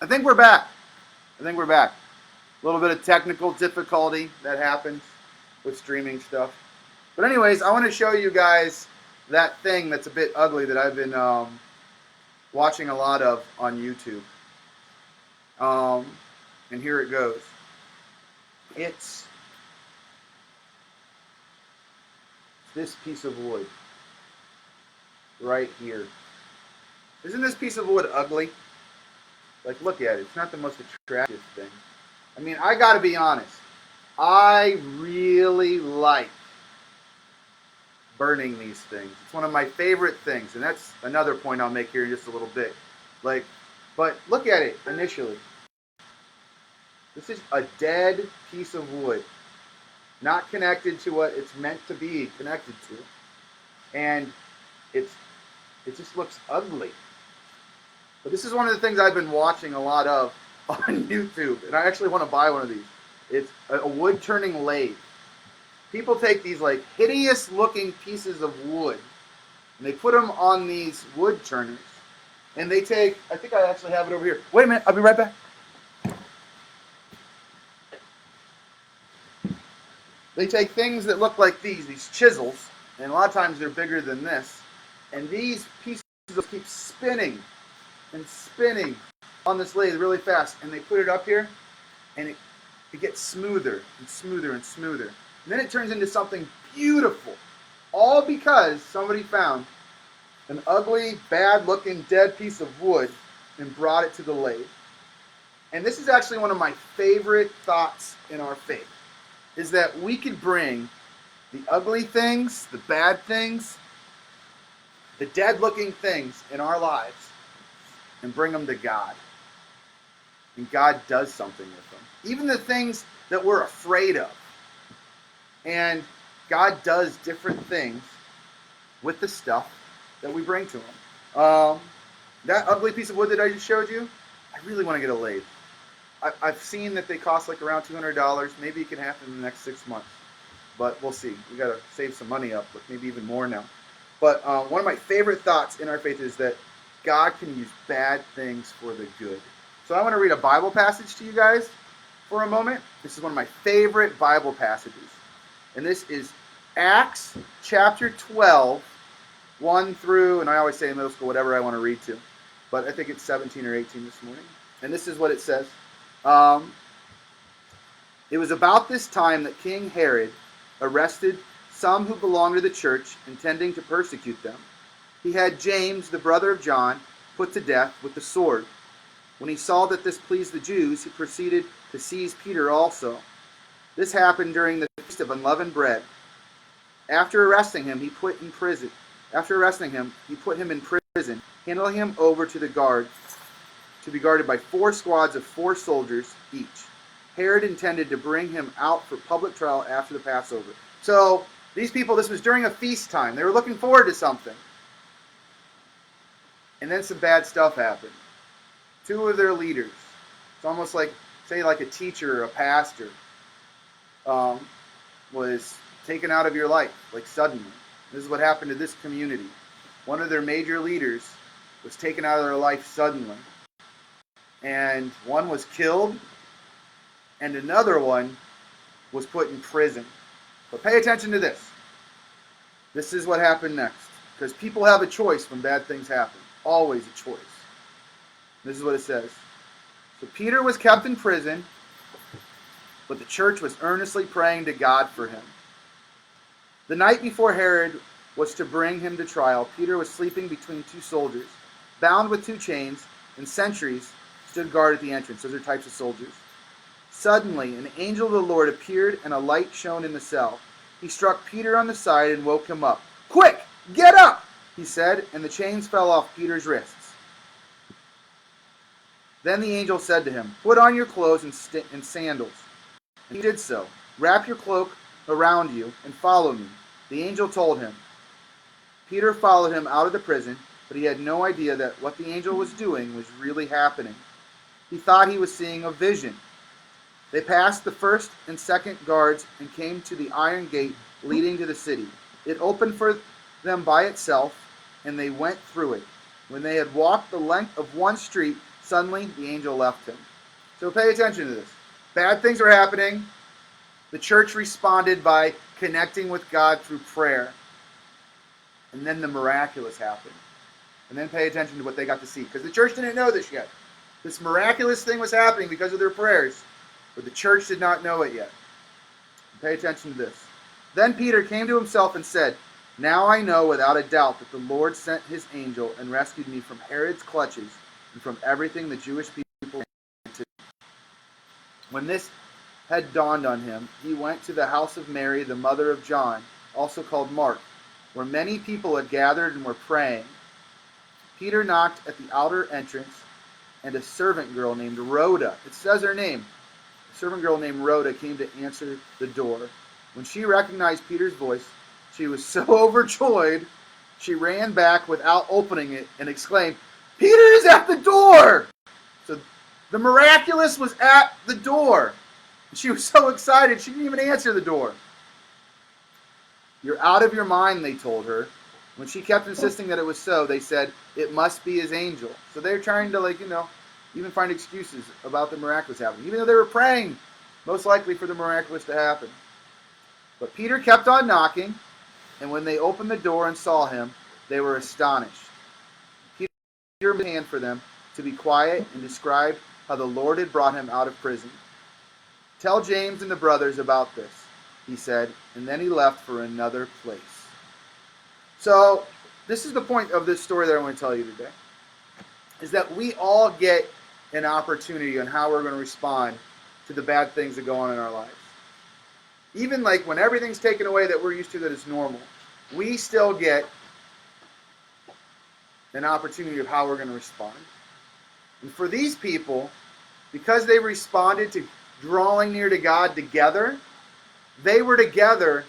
I think we're back. I think we're back. A little bit of technical difficulty that happens with streaming stuff. But anyways, I want to show you guys that thing that's a bit ugly that I've been watching a lot of on YouTube. And here it goes. It's this piece of wood right here. Isn't this piece of wood ugly? Like, look at it. It's not the most attractive thing. I mean, I gotta be honest. I really like burning these things. It's one of my favorite things, and that's another point I'll make here in just a little bit. But look at it initially. This is a dead piece of wood, not connected to what it's meant to be connected to, and it just looks ugly. But this is one of the things I've been watching a lot of on YouTube, and I actually want to buy one of these. It's a wood turning lathe. People take these like hideous looking pieces of wood, and they put them on these wood turners, and they take, I think I actually have it over here. Wait a minute, I'll be right back. They take things that look like these chisels, and a lot of times they're bigger than this, and these pieces keep spinning and spinning on this lathe really fast, and they put it up here, and it gets smoother and smoother and smoother. And then it turns into something beautiful, all because somebody found an ugly, bad-looking, dead piece of wood and brought it to the lathe. And this is actually one of my favorite thoughts in our faith, is that we could bring the ugly things, the bad things, the dead-looking things in our lives and bring them to God. And God does something with them. Even the things that we're afraid of. And God does different things with the stuff that we bring to Him. That ugly piece of wood that I just showed you, I really want to get a lathe. I've seen that they cost like around $200. Maybe it can happen in the next 6 months. But we'll see. We got to save some money up, but maybe even more now. But one of my favorite thoughts in our faith is that God can use bad things for the good. So I want to read a Bible passage to you guys for a moment. This is one of my favorite Bible passages. And this is Acts chapter 12, 1 through, and I always say in middle school, whatever I want to read to. But I think it's 17 or 18 this morning. And this is what it says. It was about this time that King Herod arrested some who belonged to the church, intending to persecute them. He had James, the brother of John, put to death with the sword. When he saw that this pleased the Jews, he proceeded to seize Peter also. This happened during the Feast of Unleavened Bread. After arresting him, he put him in prison, handing him over to the guard to be guarded by 4 squads of 4 soldiers each. Herod intended to bring him out for public trial after the Passover. So these people, this was during a feast time. They were looking forward to something. And then some bad stuff happened. 2 of their leaders, it's almost like, say like a teacher or a pastor, was taken out of your life, like suddenly. This is what happened to this community. One of their major leaders was taken out of their life suddenly. And one was killed, and another one was put in prison. But pay attention to this. This is what happened next. Because people have a choice when bad things happen. Always a choice. This is what it says. So Peter was kept in prison, but the church was earnestly praying to God for him. The night before Herod was to bring him to trial, Peter was sleeping between 2 soldiers, bound with 2 chains, and sentries stood guard at the entrance. Those are types of soldiers. Suddenly, an angel of the Lord appeared, and a light shone in the cell. He struck Peter on the side and woke him up. "Quick, get up!" he said, and the chains fell off Peter's wrists. Then the angel said to him, "Put on your clothes and sandals." And he did so. "Wrap your cloak around you and follow me," the angel told him. Peter followed him out of the prison, but he had no idea that what the angel was doing was really happening. He thought he was seeing a vision. They passed the first and second guards and came to the iron gate leading to the city. It opened for them by itself, and they went through it. When they had walked the length of one street, Suddenly, the angel left him. So pay attention to this. Bad things are happening. The church responded by connecting with God through prayer. And then the miraculous happened. And then pay attention to what they got to see. Because the church didn't know this yet. This miraculous thing was happening because of their prayers. But the church did not know it yet. Pay attention to this. Then Peter came to himself and said, "Now I know without a doubt that the Lord sent his angel and rescued me from Herod's clutches and from everything the Jewish people did." When this had dawned on him, he went to the house of Mary, the mother of John, also called Mark, where many people had gathered and were praying. Peter knocked at the outer entrance, and a servant girl named Rhoda, it says her name, a servant girl named Rhoda came to answer the door. When she recognized Peter's voice, she was so overjoyed, she ran back without opening it and exclaimed, "Peter is at the door!" So the miraculous was at the door. She was so excited, she didn't even answer the door. "You're out of your mind," they told her. When she kept insisting that it was so, they said, "It must be his angel." So they're trying to, even find excuses about the miraculous happening, even though they were praying, most likely, for the miraculous to happen. But Peter kept on knocking, and when they opened the door and saw him, they were astonished. Peter made a hand for them to be quiet and described how the Lord had brought him out of prison. "Tell James and the brothers about this," he said, and then he left for another place. So, this is the point of this story that I want to tell you today, is that we all get an opportunity on how we're going to respond to the bad things that go on in our lives. Even when everything's taken away that we're used to that is normal, we still get an opportunity of how we're going to respond. And for these people, because they responded to drawing near to God together, they were together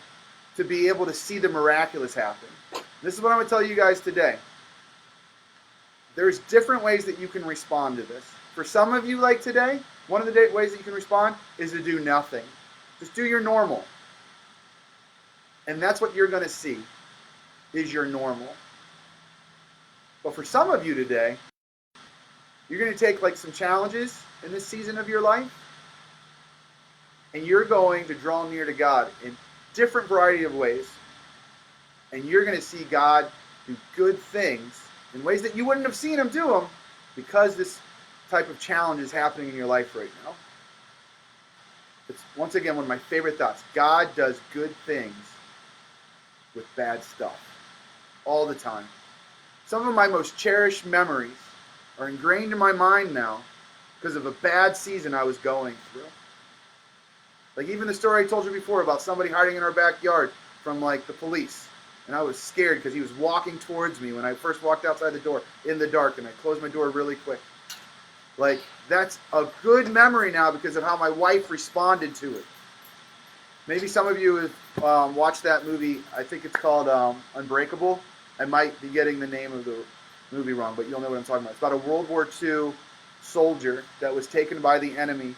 to be able to see the miraculous happen. This is what I'm going to tell you guys today. There's different ways that you can respond to this. For some of you, like today, one of the ways that you can respond is to do nothing. Just do your normal. And that's what you're going to see, is your normal. But for some of you today, you're going to take some challenges in this season of your life, and you're going to draw near to God in different variety of ways. And you're going to see God do good things in ways that you wouldn't have seen him do them because this type of challenge is happening in your life right now. It's, once again, one of my favorite thoughts. God does good things with bad stuff all the time. Some of my most cherished memories are ingrained in my mind now because of a bad season I was going through. Even the story I told you before about somebody hiding in our backyard from the police. And I was scared because he was walking towards me when I first walked outside the door in the dark, and I closed my door really quick. That's a good memory now because of how my wife responded to it. Maybe some of you have watched that movie. I think it's called Unbreakable. I might be getting the name of the movie wrong, but you'll know what I'm talking about. It's about a World War II soldier that was taken by the enemy,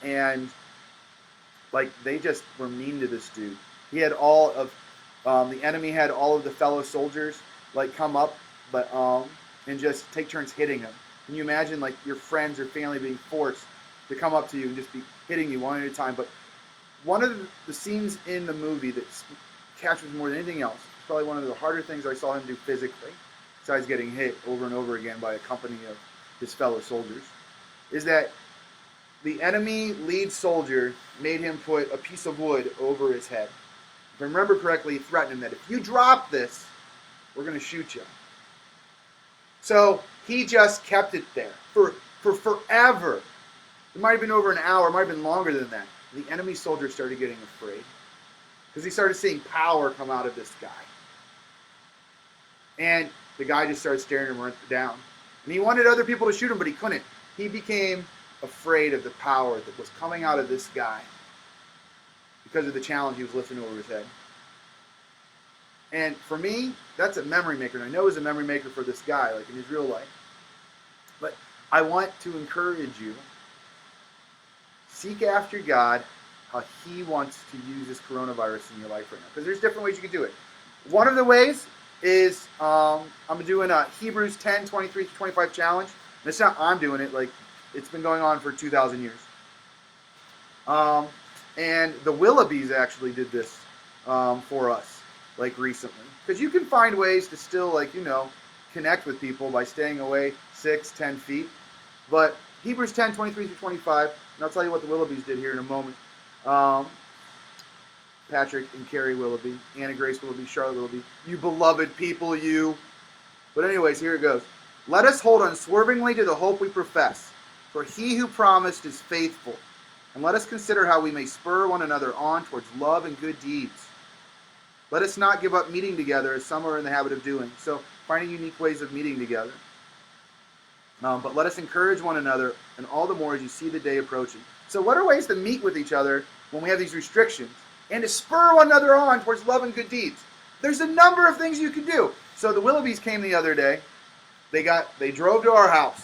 and they just were mean to this dude. He had all of the enemy had all of the fellow soldiers come up, but and just take turns hitting him. Can you imagine your friends or family being forced to come up to you and just be hitting you one at a time? But one of the scenes in the movie that captures more than anything else, it's probably one of the harder things I saw him do physically, besides getting hit over and over again by a company of his fellow soldiers, is that the enemy lead soldier made him put a piece of wood over his head. If I remember correctly, he threatened him that if you drop this, we're going to shoot you. So he just kept it there for forever. It might have been over an hour, it might have been longer than that. The enemy soldier started getting afraid because he started seeing power come out of this guy. And the guy just started staring him down. And he wanted other people to shoot him, but he couldn't. He became afraid of the power that was coming out of this guy because of the challenge he was lifting over his head. And for me, that's a memory maker. And I know it was a memory maker for this guy, in his real life. But I want to encourage you, seek after God, how he wants to use this coronavirus in your life right now. Because there's different ways you can do it. One of the ways is I'm doing a Hebrews 10, 23-25 challenge. And it's not I'm doing it, like it's been going on for 2,000 years. And the Willoughbys actually did this for us, like recently. Because you can find ways to still, like, connect with people by staying away 6-10 feet. But Hebrews 10:23-25, and I'll tell you what the Willoughbys did here in a moment. Patrick and Carrie Willoughby, Anna Grace Willoughby, Charlotte Willoughby, you beloved people, you. But anyways, here it goes. Let us hold unswervingly to the hope we profess, for he who promised is faithful. And let us consider how we may spur one another on towards love and good deeds. Let us not give up meeting together as some are in the habit of doing. So finding unique ways of meeting together. But let us encourage one another, and all the more as you see the day approaching. So what are ways to meet with each other when we have these restrictions? And to spur one another on towards love and good deeds. There's a number of things you can do. So the Willoughbys came the other day. They drove to our house.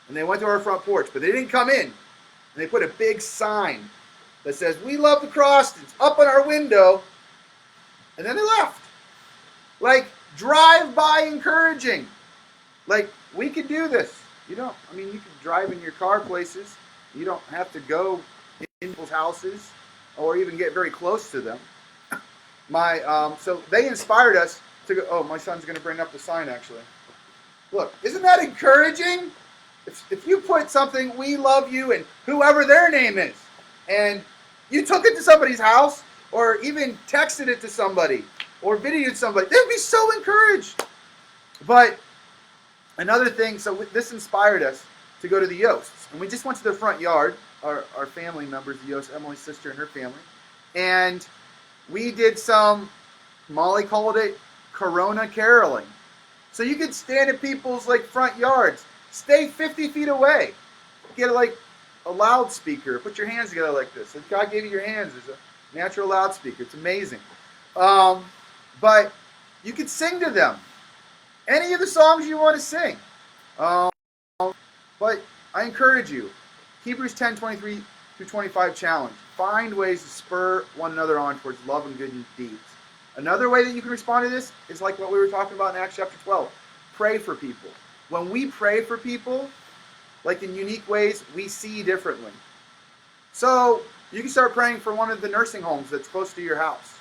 And they went to our front porch. But they didn't come in. And they put a big sign that says, "We love the Crostons," up on our window. And then they left. Like, drive-by encouraging. Like, we could do this. You can drive in your car places. You don't have to go in people's houses or even get very close to them. So they inspired us to go. Oh, my son's going to bring up the sign, actually. Look, isn't that encouraging? If you put something, "We love you," and whoever their name is, and you took it to somebody's house, or even texted it to somebody, or videoed somebody, they'd be so encouraged. But another thing, so this inspired us to go to the Yosts. And we just went to their front yard, our family members, the Yost, Emily's sister and her family. And we did some, Molly called it Corona caroling. So you could stand at people's front yards. Stay 50 feet away. Get a loudspeaker. Put your hands together like this. Like God gave you your hands as a natural loudspeaker. It's amazing. But you could sing to them. Any of the songs you want to sing. But I encourage you. Hebrews 10:23-25 challenge. Find ways to spur one another on towards love and good deeds. Another way that you can respond to this is like what we were talking about in Acts chapter 12. Pray for people. When we pray for people, like in unique ways, we see differently. So you can start praying for one of the nursing homes that's close to your house.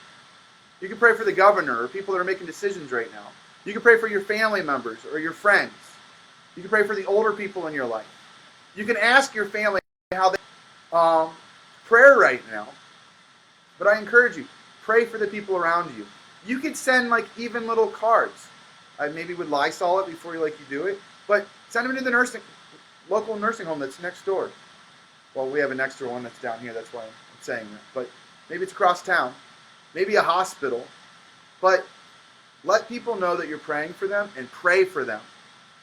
You can pray for the governor or people that are making decisions right now. You can pray for your family members or your friends. You can pray for the older people in your life. You can ask your family how they prayer right now. But I encourage you, pray for the people around you. You could send even little cards. Maybe with Lysol it before you do it. But send them to the local nursing home that's next door. Well, we have a next door one that's down here. That's why I'm saying that. But maybe it's across town. Maybe a hospital. But let people know that you're praying for them and pray for them.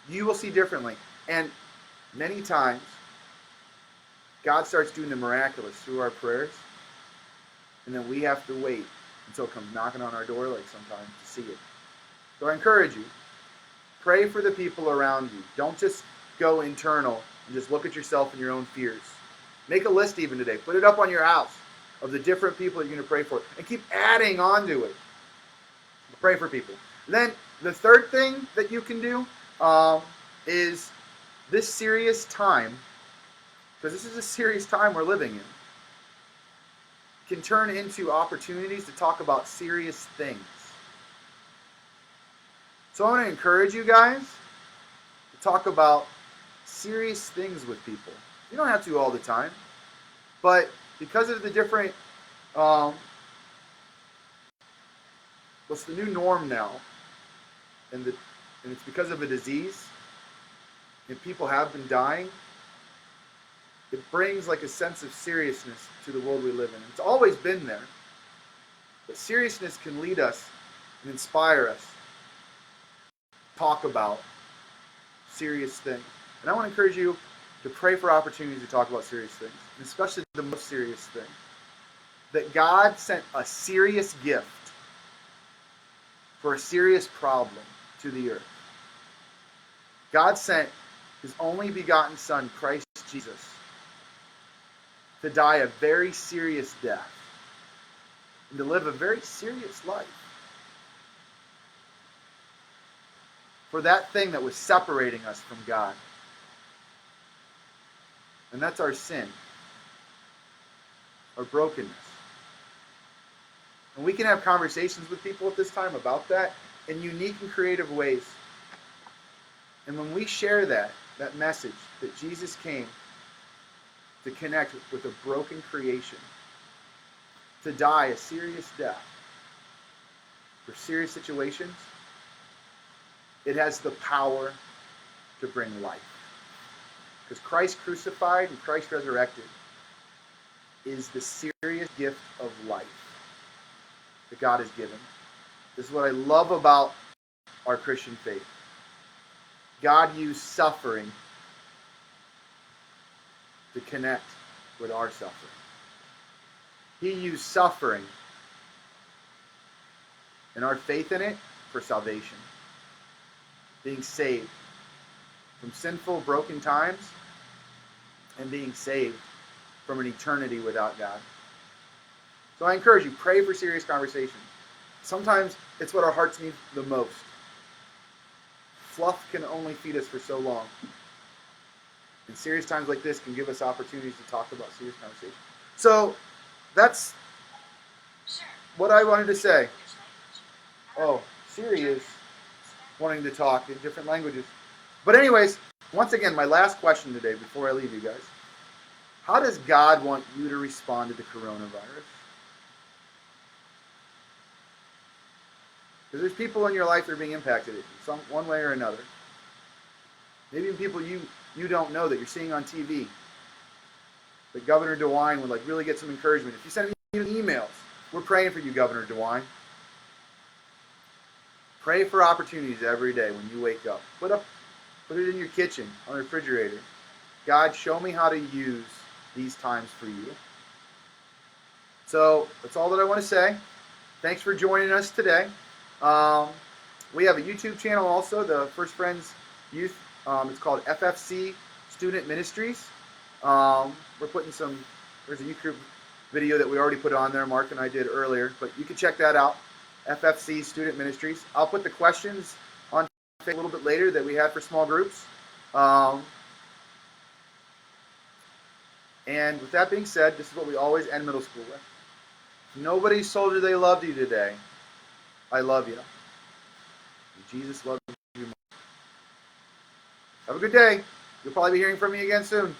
You will see differently. And many times, God starts doing the miraculous through our prayers. And then we have to wait until it comes knocking on our door sometimes to see it. So I encourage you, pray for the people around you. Don't just go internal and just look at yourself and your own fears. Make a list even today. Put it up on your house of the different people you're going to pray for. And keep adding on to it. Pray for people. And then the third thing that you can do is this serious time, because this is a serious time we're living in, can turn into opportunities to talk about serious things. So I want to encourage you guys to talk about serious things with people. You don't have to all the time, but because of the different, what's the new norm now, and it's because of a disease, and people have been dying, it brings a sense of seriousness to the world we live in. It's always been there, but seriousness can lead us and inspire us talk about serious things. And I want to encourage you to pray for opportunities to talk about serious things, and especially the most serious thing. That God sent a serious gift for a serious problem to the earth. God sent His only begotten Son, Christ Jesus, to die a very serious death and to live a very serious life. For that thing that was separating us from God. And that's our sin, our brokenness. And we can have conversations with people at this time about that in unique and creative ways. And when we share that message that Jesus came to connect with a broken creation, to die a serious death for serious situations, it has the power to bring life. Because Christ crucified and Christ resurrected is the serious gift of life that God has given. This is what I love about our Christian faith. God used suffering to connect with our suffering. He used suffering and our faith in it for salvation. Being saved from sinful, broken times and being saved from an eternity without God. So I encourage you, pray for serious conversation. Sometimes it's what our hearts need the most. Fluff can only feed us for so long. And serious times like this can give us opportunities to talk about serious conversation. So that's what I wanted to say. Oh, Siri is wanting to talk in different languages. But anyways, once again, my last question today before I leave you guys. How does God want you to respond to the coronavirus? Because there's people in your life that are being impacted in one way or another. Maybe even people you don't know that you're seeing on TV. That Governor DeWine would really get some encouragement. If you send me emails, we're praying for you, Governor DeWine. Pray for opportunities every day when you wake up. Put it in your kitchen, on the refrigerator. God, show me how to use these times for you. So that's all that I want to say. Thanks for joining us today. We have a YouTube channel also, the First Friends Youth. It's called FFC Student Ministries. We're putting there's a youth group video that we already put on there, Mark and I did earlier, but you can check that out, FFC Student Ministries. I'll put the questions on a little bit later that we had for small groups. And with that being said, this is what we always end middle school with. Nobody told you they loved you today. I love you. And Jesus loves you more. Have a good day. You'll probably be hearing from me again soon.